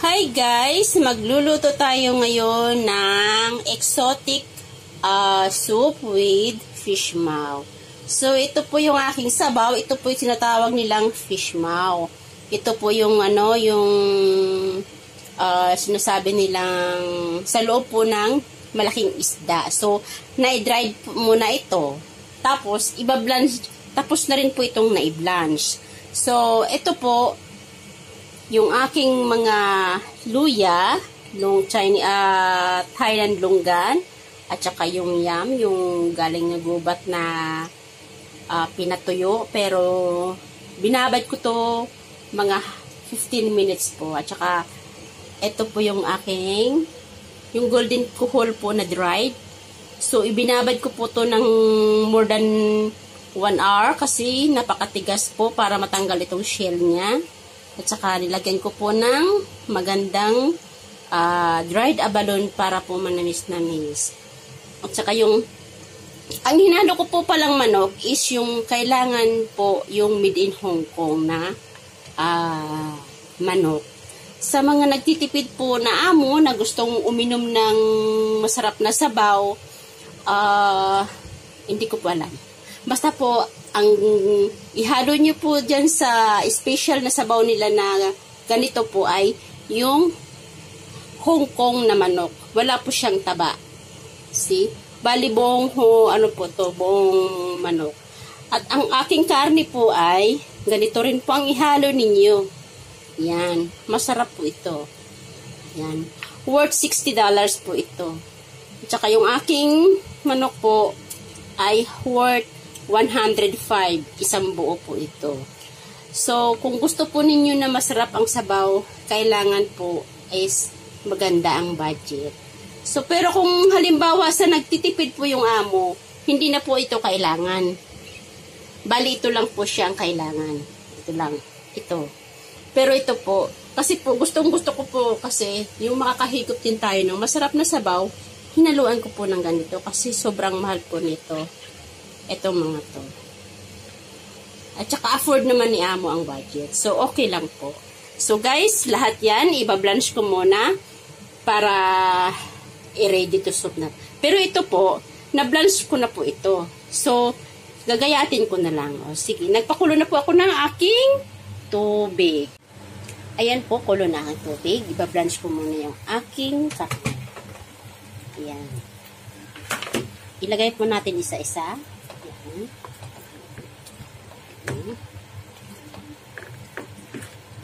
Hi guys! Magluluto tayo ngayon ng exotic soup with fish maw. So ito po yung aking sabaw. Ito po yung tinatawag nilang fish maw. Ito po yung sinasabi nilang sa loob po ng malaking isda. So na-dry muna ito. Tapos iba-blanch. Tapos na rin po itong na-blanch. So ito po yung aking mga luya, Thailand longgan, at saka yung yam, yung galing na gubat na pinatuyo, pero binabad ko to mga 15 minutes po. At saka ito po yung aking, yung golden kuhol po na dried. So ibinabad ko po to ng more than 1 hour kasi napakatigas po para matanggal itong shell niya. At saka nilagyan ko po ng magandang dried abalone para po manamis-namis. At saka ang hinalo ko po palang manok is yung kailangan po yung made in Hong Kong na manok. Sa mga nagtitipid po na amo na gustong uminom ng masarap na sabaw, hindi ko po alam. Basta po, ang ihalo nyo po dyan sa special na sabaw nila na ganito po ay yung Hong Kong na manok. Wala po siyang taba. See? Bali buong buong manok. At ang aking karne po ay ganito rin po ang ihalo ninyo. Yan. Masarap po ito. Yan. Worth $60 po ito. At saka yung aking manok po ay worth 105, isang buo po ito. So, kung gusto po ninyo na masarap ang sabaw, kailangan po is maganda ang budget. So, pero kung halimbawa sa nagtitipid po yung amo, hindi na po ito kailangan. Bali, ito lang po siya ang kailangan. Ito lang. Ito. Pero ito po, kasi po, gustong-gusto ko po kasi yung makakahigop din tayo ng masarap na sabaw, hinaluan ko po ng ganito kasi sobrang mahal po nito. Itong mga to. At saka afford naman ni amo ang budget. So, okay lang po. So, guys, lahat yan, ibablanch ko muna para i-ready to soup na. Pero ito po, na-blanch ko na po ito. So, gagayatin ko na lang. O, sige, nagpakulo na po ako ng aking tubig. Ayan po, kulo na ang tubig. Ibablanch ko muna yung aking karne. Ayan. Ilagay po natin isa-isa.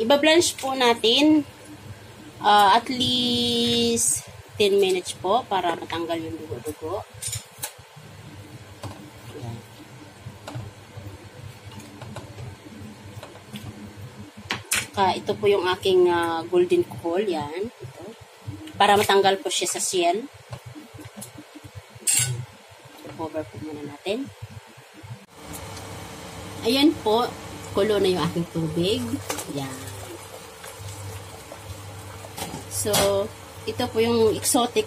Iba-blanch po natin at least 10 minutes po para matanggal yung dugo-dugo. Ito po yung aking golden cohol, yan. Ito. Para matanggal po siya sa shell. Cover po muna natin. Ayan po, kulo na yung aking tubig. Yan. So, ito po yung exotic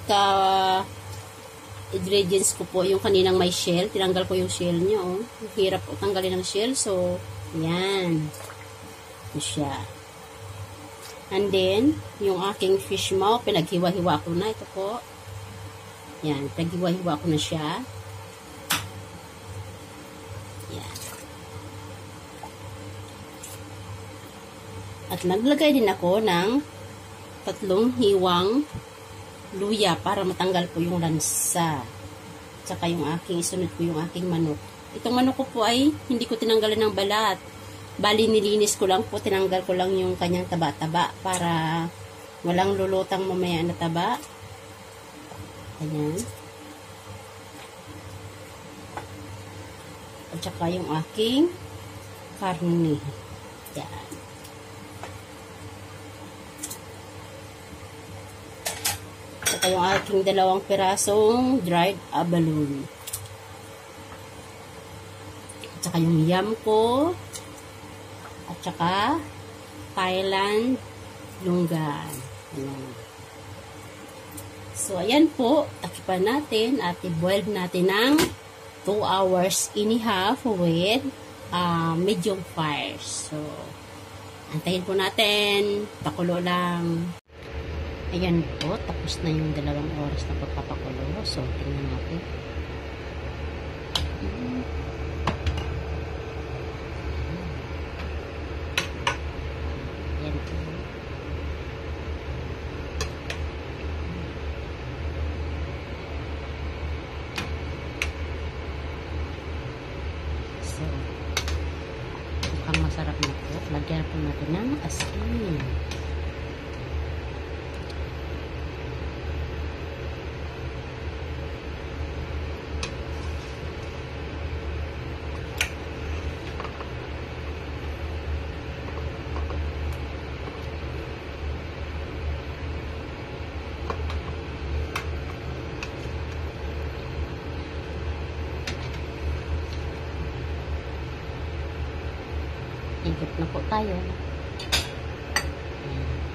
ingredients ko po. Yung kaninang may shell. Tinanggal ko yung shell niya. Oh. Hirap po tanggalin ng shell. So, yan. Ito siya. And then, yung aking fish maw, pinaghiwa-hiwa ko na. Ito po. Yan, pinaghiwa-hiwa ko na siya. At naglagay din ako ng 3 hiwang luya para matanggal po yung lansa. Tsaka yung isunod ko yung aking manok. Itong manok ko po ay hindi ko tinanggalan ng balat. Bali nilinis ko lang po, tinanggal ko lang yung kanyang taba-taba para walang lulutang mamaya na taba. Ayan. At saka yung aking karne. Ayan. Saka yung aking 2 pirasong dried abalone. At saka yung yam ko. At saka Thailand longgan. Ayan. So, ayan po. Takipan natin at i-boil natin ng 2 hours and a half with medium fire. So, antayin po natin. Pakulo lang. Ayan po, tapos na yung 2 oras na pagpapakulo. So, tingnan natin. Ayan po. So, mukhang masarap na po. Lagyan po natin ng asin. Ikot na po tayo. Ayan.